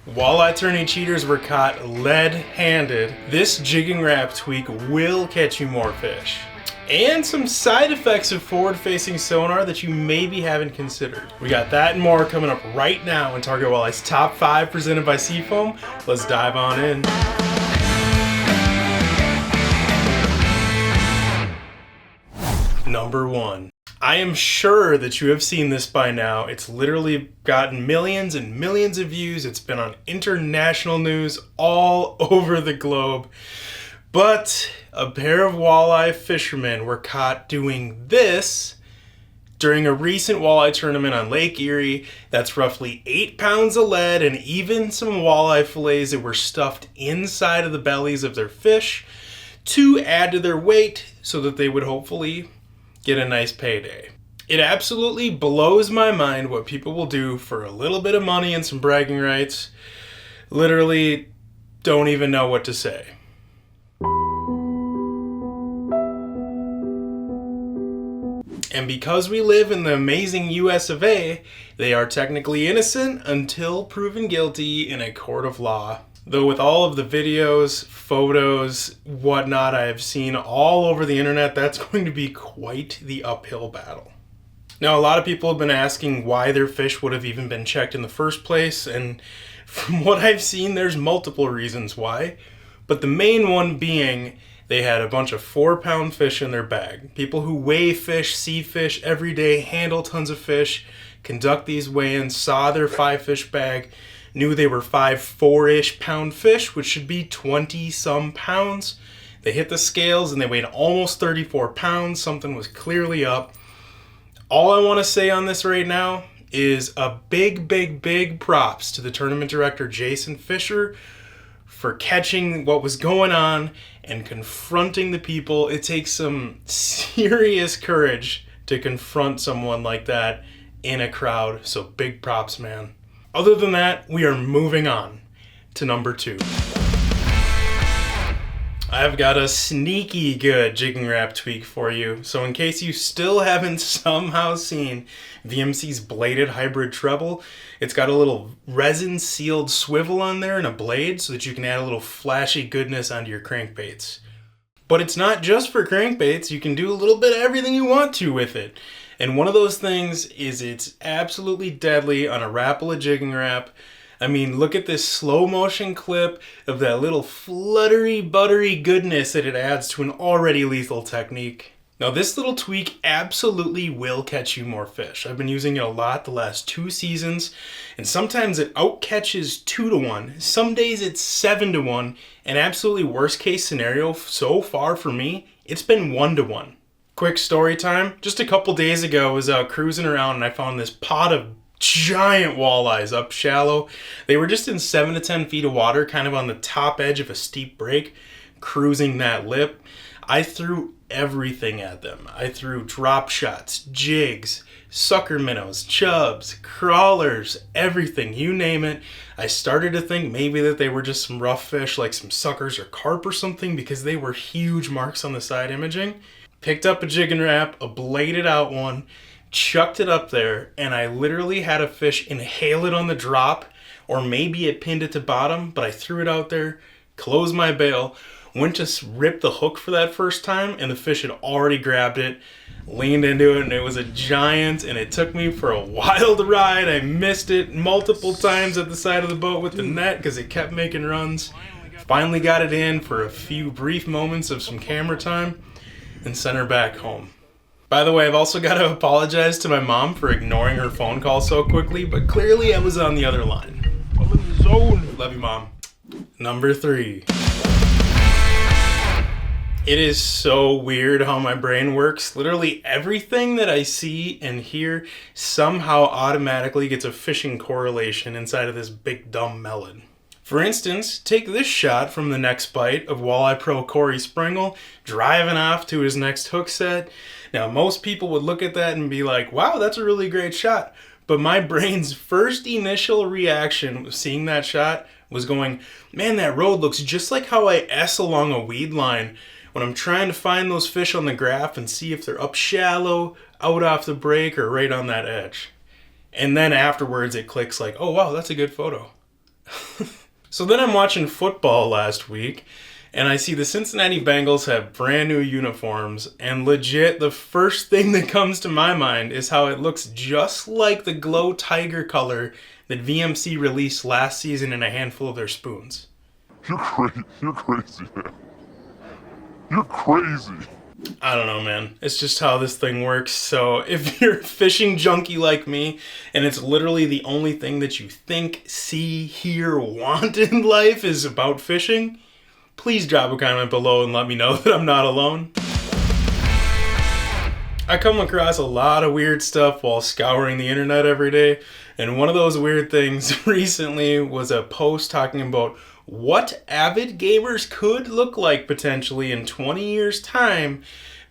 Walleye tourney cheaters were caught lead-handed. This Jigging Rap tweak will catch you more fish. And some side effects of forward-facing sonar that you maybe haven't considered. We got that and more coming up right now in Target Walleye's Top 5 presented by Seafoam. Let's dive on in. Number 1. I am sure that you have seen this by now. It's literally gotten millions and millions of views. It's been on international news all over the globe. But a pair of walleye fishermen were caught doing this during a recent walleye tournament on Lake Erie. That's roughly 8 pounds of lead and even some walleye fillets that were stuffed inside of the bellies of their fish to add to their weight so that they would hopefully get a nice payday. It absolutely blows my mind what people will do for a little bit of money and some bragging rights. Literally don't even know what to say. And because we live in the amazing US of A, they are technically innocent until proven guilty in a court of law. Though with all of the videos, photos, whatnot I have seen all over the internet, that's going to be quite the uphill battle. Now, a lot of people have been asking why their fish would have even been checked in the first place, and from what I've seen, there's multiple reasons why. But the main one being they had a bunch of 4-pound fish in their bag. People who weigh fish, see fish every day, handle tons of fish, conduct these weigh-ins, saw their 5-fish bag, knew they were 4-ish pound fish, which should be 20-some pounds. They hit the scales and they weighed almost 34 pounds. Something was clearly up. All I want to say on this right now is a big props to the tournament director, Jason Fisher, for catching what was going on and confronting the people. It takes some serious courage to confront someone like that in a crowd, so big props, man. Other than that, we are moving on to number 2. I've got a sneaky good Jigging Rap tweak for you. So in case you still haven't somehow seen VMC's bladed hybrid treble, it's got a little resin sealed swivel on there and a blade so that you can add a little flashy goodness onto your crankbaits. But it's not just for crankbaits. You can do a little bit of everything you want to with it. And one of those things is it's absolutely deadly on a Rapala Jigging Rap. I mean, look at this slow motion clip of that little fluttery, buttery goodness that it adds to an already lethal technique. Now, this little tweak absolutely will catch you more fish. I've been using it a lot the last 2 seasons, and sometimes it outcatches 2-to-1. Some days it's 7-to-1, and absolutely worst case scenario so far for me, it's been 1-to-1. Quick story time. Just a couple days ago, I was out cruising around and I found this pod of giant walleyes up shallow. They were just in 7 to 10 feet of water, kind of on the top edge of a steep break, cruising that lip. I threw everything at them. I threw drop shots, jigs, sucker minnows, chubs, crawlers, everything, you name it. I started to think maybe that they were just some rough fish, like some suckers or carp or something, because they were huge marks on the side imaging. Picked up a Jigging Rap, a bladed out one, chucked it up there, and I literally had a fish inhale it on the drop, or maybe it pinned it to bottom, but I threw it out there, closed my bail, went to rip the hook for that first time, and the fish had already grabbed it, leaned into it, and it was a giant, and it took me for a wild ride. I missed it multiple times at the side of the boat with the net because it kept making runs. Finally got it in for a few brief moments of some camera time, and sent her back home. By the way, I've also got to apologize to my mom for ignoring her phone call so quickly, but clearly I was on the other line. I'm in the zone. Love you, Mom. Number 3. It is so weird how my brain works. Literally everything that I see and hear somehow automatically gets a fishing correlation inside of this big dumb melon. For instance, take this shot from the next bite of Walleye Pro Corey Springle driving off to his next hook set. Now, most people would look at that and be like, wow, that's a really great shot. But my brain's first initial reaction of seeing that shot was going, man, that road looks just like how I S along a weed line when I'm trying to find those fish on the graph and see if they're up shallow, out off the break, or right on that edge. And then afterwards it clicks like, oh wow, that's a good photo. So then I'm watching football last week, and I see the Cincinnati Bengals have brand new uniforms, and legit the first thing that comes to my mind is how it looks just like the glow tiger color that VMC released last season in a handful of their spoons. You're crazy, man. You're crazy. I don't know, man. It's just how this thing works. So if you're a fishing junkie like me, and it's literally the only thing that you think, see, hear, want in life is about fishing, please drop a comment below and let me know that I'm not alone. I come across a lot of weird stuff while scouring the internet every day, and one of those weird things recently was a post talking about what avid gamers could look like potentially in 20 years' time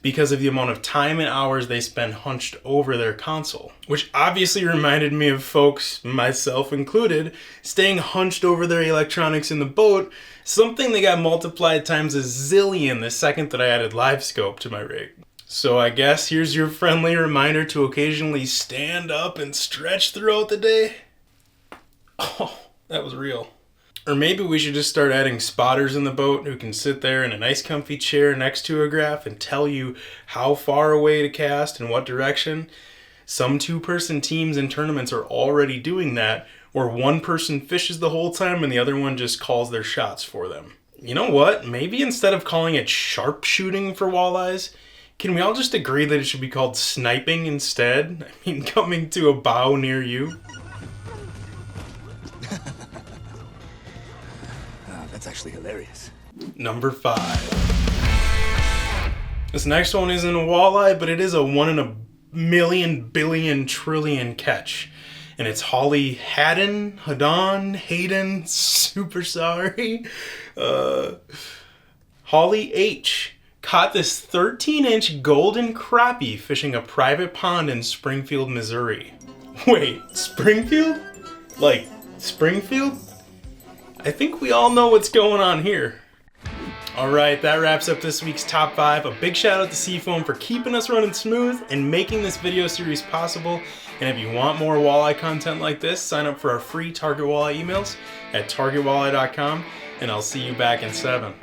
because of the amount of time and hours they spend hunched over their console. Which obviously reminded me of folks, myself included, staying hunched over their electronics in the boat, something that got multiplied times a zillion the second that I added live scope to my rig. So I guess here's your friendly reminder to occasionally stand up and stretch throughout the day. Oh, that was real. Or maybe we should just start adding spotters in the boat who can sit there in a nice comfy chair next to a graph and tell you how far away to cast and what direction. Some two-person teams in tournaments are already doing that, where one person fishes the whole time and the other one just calls their shots for them. You know what? Maybe instead of calling it sharpshooting for walleyes, can we all just agree that it should be called sniping instead? I mean, coming to a bow near you. That's actually hilarious. Number 5. This next one isn't a walleye, but it is a 1 in a million, billion, trillion catch. And it's Holly Hayden, super sorry. Holly H. caught this 13-inch golden crappie fishing a private pond in Springfield, Missouri. Wait, Springfield? Like, Springfield? I think we all know what's going on here. Alright, that wraps up this week's top 5. A big shout out to Seafoam for keeping us running smooth and making this video series possible. And if you want more walleye content like this, sign up for our free Target Walleye emails at targetwalleye.com, and I'll see you back in 7.